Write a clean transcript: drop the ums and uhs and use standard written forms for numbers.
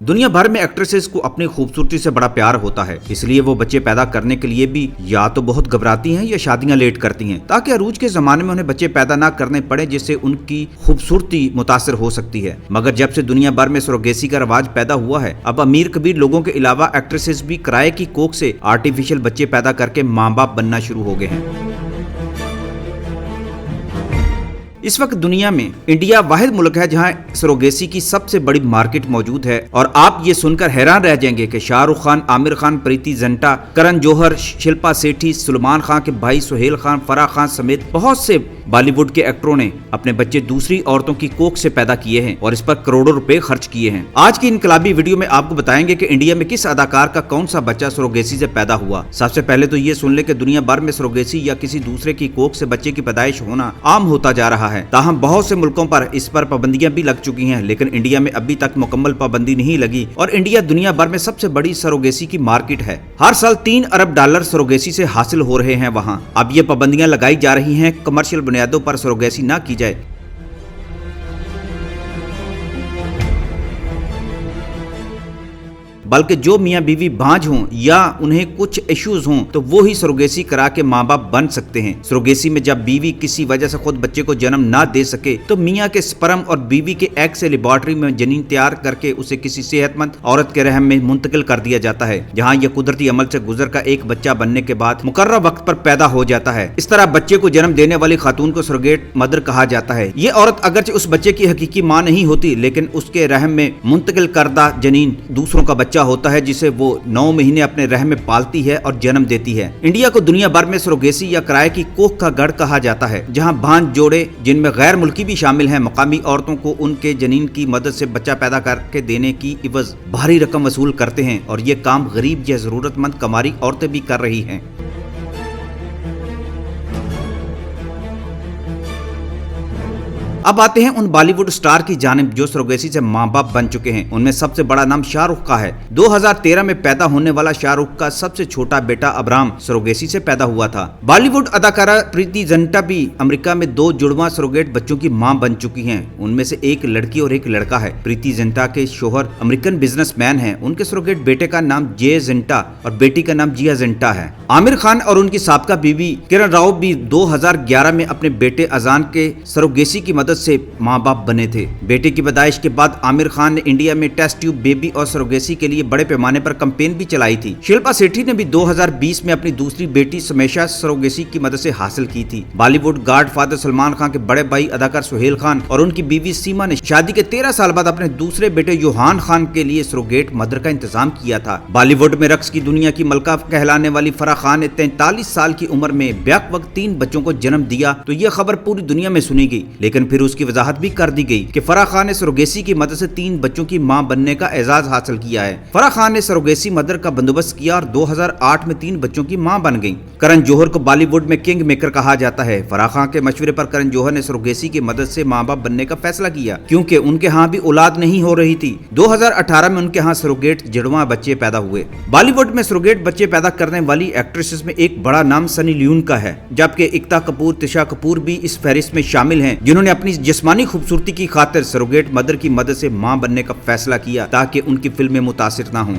दुनिया भर में एक्ट्रेसेस को अपनी खूबसूरती से बड़ा प्यार होता है, इसलिए वो बच्चे पैदा करने के लिए भी या तो बहुत घबराती हैं या शादियां लेट करती हैं, ताकि अरूज के जमाने में उन्हें बच्चे पैदा ना करने पड़े, जिससे उनकी खूबसूरती मुतासर हो सकती है। मगर जब से दुनिया भर में सरोगेसी का रवाज पैदा हुआ है, अब अमीर कबीर लोगों के अलावा एक्ट्रेसेस भी किराए की कोख से आर्टिफिशियल बच्चे पैदा करके माँ बाप बनना शुरू हो गए हैं। इस वक्त दुनिया में इंडिया वाहिद मुल्क है जहां सरोगेसी की सबसे बड़ी मार्केट मौजूद है, और आप ये सुनकर हैरान रह जाएंगे कि शाहरुख खान, आमिर खान, प्रीति जिंटा, करण जौहर, शिल्पा शेट्टी, सलमान खान के भाई सुहेल खान, फराह खान समेत बहुत से बॉलीवुड के एक्टरों ने अपने बच्चे दूसरी औरतों की कोख से पैदा किए हैं और इस पर करोड़ों रुपए खर्च किए हैं। आज की इनकलाबी वीडियो में आपको बताएंगे कि इंडिया में किस अदाकार का कौन सा बच्चा सरोगेसी से पैदा हुआ। सबसे पहले तो ये सुन ले कि दुनिया भर में सरोगेसी या किसी दूसरे की कोख से बच्चे की पैदाइश होना आम होता जा रहा है। ताहम बहुत से मुल्कों पर इस पर पाबंदियां भी लग चुकी हैं, लेकिन इंडिया में अभी तक मुकम्मल पाबंदी नहीं लगी और इंडिया दुनिया भर में सबसे बड़ी सरोगेसी की मार्केट है। हर साल $3 अरब सरोगेसी से हासिल हो रहे हैं वहाँ। अब ये पाबंदियां लगाई जा रही हैं कमर्शियल बुनियादों पर सरोगेसी ना की जाए। बल्कि जो मियाँ बीवी भांज हों या उन्हें कुछ इश्यूज हों तो वो ही सरोगेसी करा के माँ बाप बन सकते हैं। सरोगेसी में जब बीवी किसी वजह से खुद बच्चे को जन्म ना दे सके तो मियाँ के स्पर्म और बीवी के एग से लेबोरेटरी में जनीन तैयार करके उसे किसी सेहतमंद औरत के रहम में मुंतकिल कर दिया जाता है, जहाँ यह कुदरती अमल से गुजर का एक बच्चा बनने के बाद मुकर्रर वक्त पर पैदा हो जाता है। इस तरह बच्चे को जन्म देने वाली खातून को सरोगेट मदर कहा जाता है। ये औरत अगरचे उस बच्चे की हकीकी माँ नहीं होती, लेकिन उसके रहम में मुंतकिल करदा जनीन दूसरों का बच्चा होता है, जिसे वो 9 महीने अपने रहम में पालती है और जन्म देती है। इंडिया को दुनिया भर में सरोगेसी या किराए की कोख का गढ़ कहा जाता है, जहां भांज जोड़े जिनमें गैर मुल्की भी शामिल हैं मकामी औरतों को उनके जनीन की मदद से बच्चा पैदा करके देने की इवज भारी रकम वसूल करते हैं, और ये काम गरीब या जरूरतमंद कमारी औरतें भी कर रही हैं। अब आते हैं उन बॉलीवुड स्टार की जानिब जो सरोगेसी से माँ बाप बन चुके हैं। उनमें सबसे बड़ा नाम शाहरुख का है। 2013 में पैदा होने वाला शाहरुख का सबसे छोटा बेटा अब्राम सरोगेसी से पैदा हुआ था। बॉलीवुड अदाकारा प्रीति जिंटा भी अमेरिका में 2 जुड़वा सरोगेट बच्चों की मां बन चुकी हैं। उनमें से एक लड़की और एक लड़का है। प्रीति जिंटा के शोहर अमेरिकन बिजनेसमैन हैं। उनके सरोगेट बेटे का नाम जे जिंटा और बेटी का नाम जिया जिंटा है। आमिर खान और उनकी साबका बीवी किरण राव भी 2011 में अपने बेटे अजान के सरोगेसी की मदद से माँ बाप बने थे। बेटे की पैदाइश के बाद आमिर खान ने इंडिया में टेस्ट ट्यूब बेबी और सरोगेसी के लिए बड़े पैमाने पर कैंपेन भी चलाई थी। शिल्पा शेट्टी ने भी 2020 में अपनी दूसरी बेटी समेशा सरोगेसी की मदद से हासिल की थी। बॉलीवुड गॉडफादर सलमान खान के बड़े भाई अदाकार सुहेल खान और उनकी बीवी सीमा ने शादी के 13 साल बाद अपने दूसरे बेटे योहान खान के लिए सरोगेट मदर का इंतजाम किया था। बॉलीवुड में रक्स की दुनिया की मलका कहलाने वाली फराह खान ने 43 साल की उम्र में बैक वक्त 3 बच्चों को जन्म दिया, तो यह खबर पूरी दुनिया में सुनी गई, लेकिन फिर उसकी वजाहत भी कर दी गई कि फराह खान ने सरोगेसी की मदद से 3 बच्चों की मां बनने का एजाज हासिल किया है। फराह खान ने सरोगेसी मदर का बंदोबस्त किया और 2008 में 3 बच्चों की मां बन गई। करण जौहर को बॉलीवुड में किंग मेकर कहा जाता है। फराह खान के मशवरे पर करण जौहर ने सरोगेसी की मदद से मां बाप बनने का फैसला किया, क्योंकि उनके यहाँ भी औलाद नहीं हो रही थी। 2018 में उनके यहाँ सरोगेट जुड़वा बच्चे पैदा हुए। बॉलीवुड में सरोगेट बच्चे पैदा करने वाली एक्ट्रेसेस में एक बड़ा नाम सनी लियोन का है, जबकि इक्ता कपूर, तिशा कपूर भी इस फहरिस्त में शामिल हैं, जिन्होंने अपनी जिस्मानी खूबसूरती की खातिर सरोगेट मदर की मदद से मां बनने का फैसला किया ताकि उनकी फिल्में मुतासिर ना हों।